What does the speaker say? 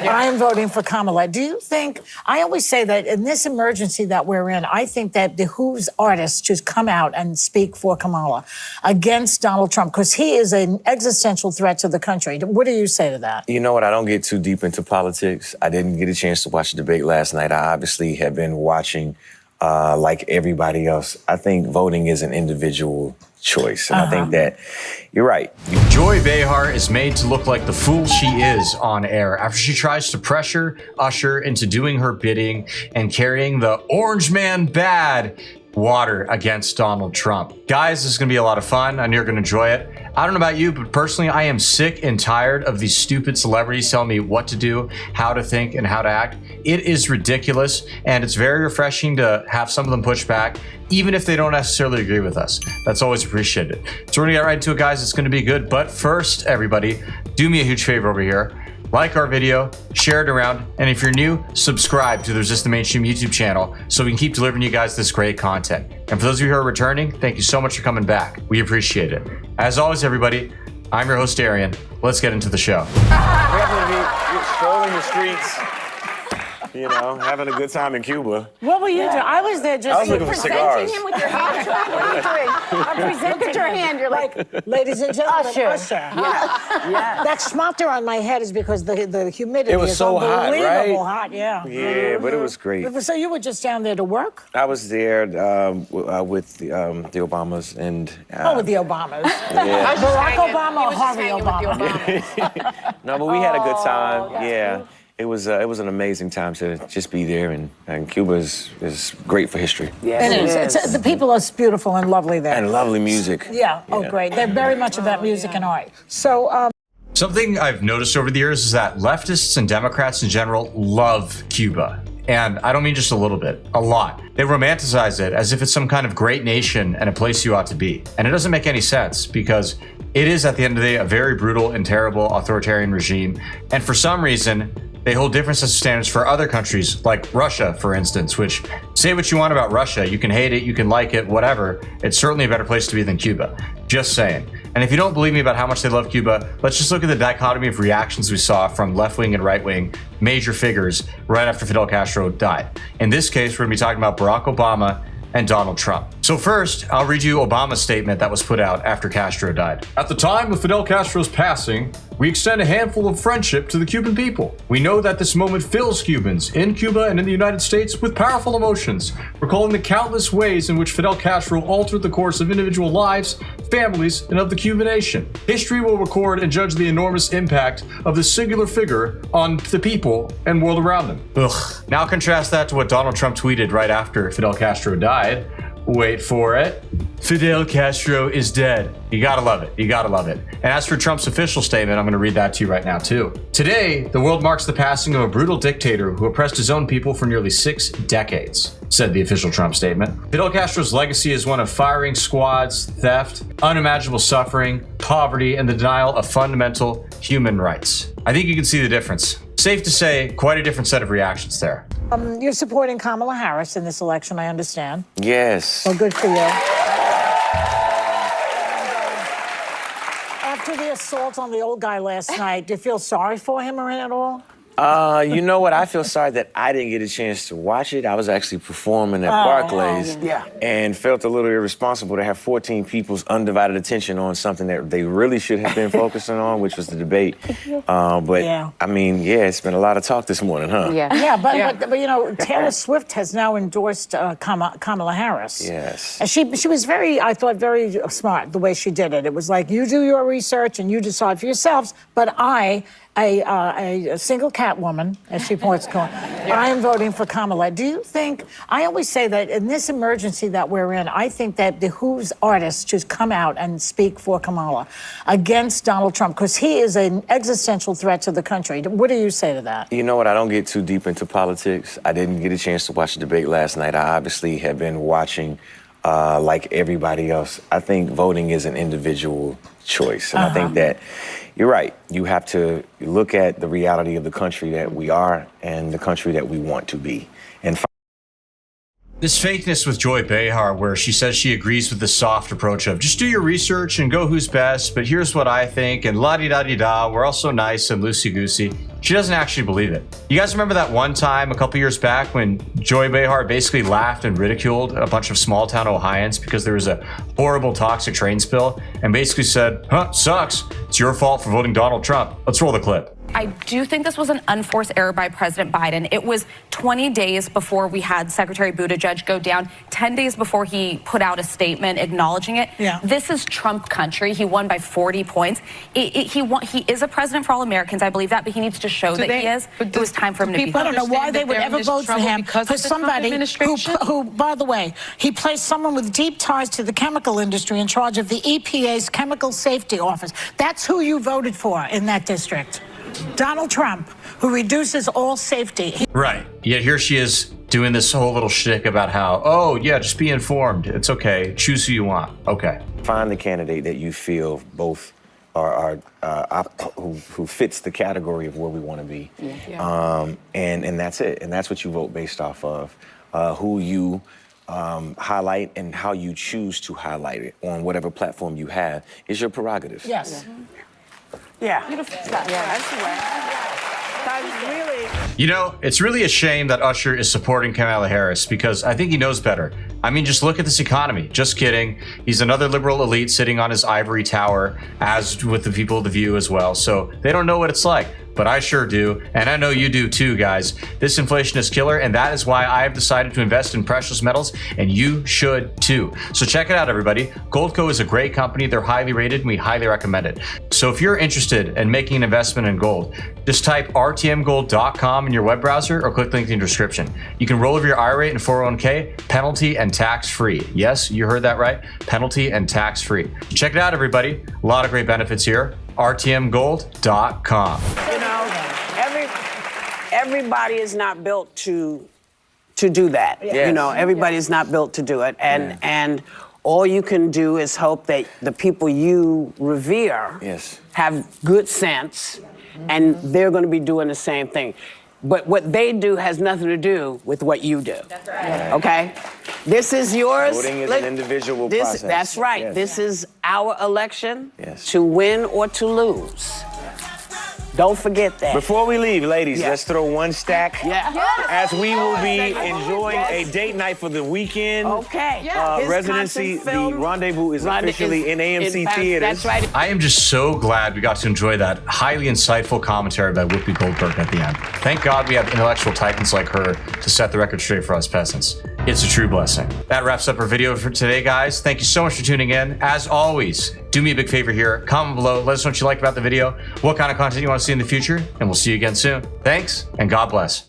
I'm voting for Kamala. Do you think, I always say that in this emergency that we're in, I think that it behooves artists to come out and speak for Kamala against Donald Trump, because he is an existential threat to the country. What do you say to that? You know what? I don't get too deep into politics. I didn't get a chance to watch the debate last night. I obviously have been watching like everybody else. I think voting is an individual choice. And I think that you're right. Joy Behar is made to look like the fool she is on air after she tries to pressure Usher into doing her bidding and carrying the orange man bad water against Donald Trump. Guys, this is gonna be a lot of fun. I know you're gonna enjoy it. I don't know about you, but personally, I am sick and tired of these stupid celebrities telling me what to do, how to think, and how to act. It is ridiculous, and it's very refreshing to have some of them push back, even if they don't necessarily agree with us. That's always appreciated. So we're gonna get right into it, guys. It's gonna be good. But first, everybody, do me a huge favor over here. Like our video, share it around, and if you're new, subscribe to the Resist the Mainstream YouTube channel so we can keep delivering you guys this great content. And for those of you who are returning, thank you so much for coming back. We appreciate it. As always, everybody, I'm your host, Arian. Let's get into the show. You're strolling the streets, you know, having a good time in Cuba. What were you doing? I was there just... I was looking for cigars. Him with your hand. Look at your hand. You're like, ladies and gentlemen, Usher. yeah. That schmutter on my head is because the humidity It was is so hot, unbelievable right? hot, yeah. Yeah, but it was great. So you were just down there to work? I was there with the Obamas and... with the Obamas. Yeah. Barack Obama or Harvey Obama? No, but we had a good time. Yeah. It was an amazing time to just be there, and Cuba is great for history. Yes, it is. The people are beautiful and lovely there. And lovely music. Yeah, oh great. They're very much about music and art. So, Something I've noticed over the years is that leftists and Democrats in general love Cuba. And I don't mean just a little bit, a lot. They romanticize it as if it's some kind of great nation and a place you ought to be. And it doesn't make any sense because it is, at the end of the day, a very brutal and terrible authoritarian regime. And for some reason, they hold different sets of standards for other countries, like Russia, for instance, which, say what you want about Russia. You can hate it, you can like it, whatever. It's certainly a better place to be than Cuba. Just saying. And if you don't believe me about how much they love Cuba, let's just look at the dichotomy of reactions we saw from left-wing and right-wing major figures right after Fidel Castro died. In this case, we're gonna be talking about Barack Obama and Donald Trump. So first, I'll read you Obama's statement that was put out after Castro died. At the time of Fidel Castro's passing, we extend a handful of friendship to the Cuban people. We know that this moment fills Cubans in Cuba and in the United States with powerful emotions, recalling the countless ways in which Fidel Castro altered the course of individual lives, families, and of the Cuban nation. History will record and judge the enormous impact of this singular figure on the people and world around them. Ugh. Now contrast that to what Donald Trump tweeted right after Fidel Castro died. Wait for it. Fidel Castro is dead. You gotta love it. You gotta love it. And as for Trump's official statement, I'm gonna read that to you right now too. Today, the world marks the passing of a brutal dictator who oppressed his own people for nearly 6 decades, said the official Trump statement. Fidel Castro's legacy is one of firing squads, theft, unimaginable suffering, poverty, and the denial of fundamental human rights. I think you can see the difference. Safe to say, quite a different set of reactions there. you're supporting Kamala Harris in this election, I understand. Yes. Well, good for you. After the assault on the old guy last night, do you feel sorry for him or at all? You know what? I feel sorry that I didn't get a chance to watch it. I was actually performing at Barclays and felt a little irresponsible to have 14 people's undivided attention on something that they really should have been focusing on, which was the debate. I mean, it's been a lot of talk this morning, huh? But you know, Taylor Swift has now endorsed Kamala Harris. Yes. And she was very, I thought, very smart the way she did it. It was like, you do your research and you decide for yourselves, but a single cat woman, as she points to, I am voting for Kamala. Do you think, I always say that in this emergency that we're in, I think that it behooves artists to come out and speak for Kamala against Donald Trump, because he is an existential threat to the country. What do you say to that? You know what? I don't get too deep into politics. I didn't get a chance to watch the debate last night. I obviously have been watching like everybody else. I think voting is an individual choice. And I think that you're right. You have to look at the reality of the country that we are and the country that we want to be. And This fakeness with Joy Behar, where she says she agrees with the soft approach of just do your research and go who's best, but here's what I think, and la-di-da-di-da, we're all so nice and loosey-goosey. She doesn't actually believe it. You guys remember that one time a couple years back when Joy Behar basically laughed and ridiculed a bunch of small-town Ohioans because there was a horrible toxic train spill and basically said, huh, sucks. It's your fault for voting Donald Trump. Let's roll the clip. I do think this was an unforced error by President Biden. It was 20 days before we had Secretary Buttigieg go down, 10 days before he put out a statement acknowledging it. Yeah. This is Trump country. He won by 40 points. He is a president for all Americans, I believe that, but he needs to show that he is. It was time for him to be. I don't know why they would ever vote for him, for somebody who, by the way, he placed someone with deep ties to the chemical industry in charge of the EPA's Chemical Safety Office. That's who you voted for in that district. Donald Trump, who reduces all safety. Right. Yet here she is doing this whole little shtick about how, oh, yeah, just be informed. It's okay. Choose who you want. Okay. Find the candidate that you feel both are who fits the category of where we want to be. Yeah. And that's it. And that's what you vote based off of. Who you highlight and how you choose to highlight it on whatever platform you have is your prerogative. Yes. Yeah. Beautiful stuff. Yeah, that's the way. That's really. You know, it's really a shame that Usher is supporting Kamala Harris because I think he knows better. I mean, just look at this economy. Just kidding. He's another liberal elite sitting on his ivory tower, as with the people of The View as well. So they don't know what it's like. But I sure do, and I know you do too, guys. This inflation is killer, and that is why I've decided to invest in precious metals, and you should too. So check it out, everybody. Goldco is a great company. They're highly rated, and we highly recommend it. So if you're interested in making an investment in gold, just type rtmgold.com in your web browser or click the link in the description. You can roll over your IRA and 401k, penalty and tax-free. Yes, you heard that right. Penalty and tax-free. Check it out, everybody. A lot of great benefits here. rtmgold.com. You know, everybody is not built to do that. Yes. You know, everybody is not built to do it, and all you can do is hope that the people you revere have good sense, and they're going to be doing the same thing. But what they do has nothing to do with what you do. That's right. Okay? This is yours. Voting is an individual process. That's right. Yes. This is our election to win or to lose. Don't forget that. Before we leave, ladies, let's throw one stack. Yeah. As we will be enjoying a date night for the weekend. Okay. His Residency, concert film, the Rendezvous is officially in AMC theaters. That's right. I am just so glad we got to enjoy that highly insightful commentary by Whoopi Goldberg at the end. Thank God we have intellectual titans like her to set the record straight for us peasants. It's a true blessing. That wraps up our video for today, guys. Thank you so much for tuning in. As always, do me a big favor here. Comment below. Let us know what you liked about the video, what kind of content you want to see in the future, and we'll see you again soon. Thanks, and God bless.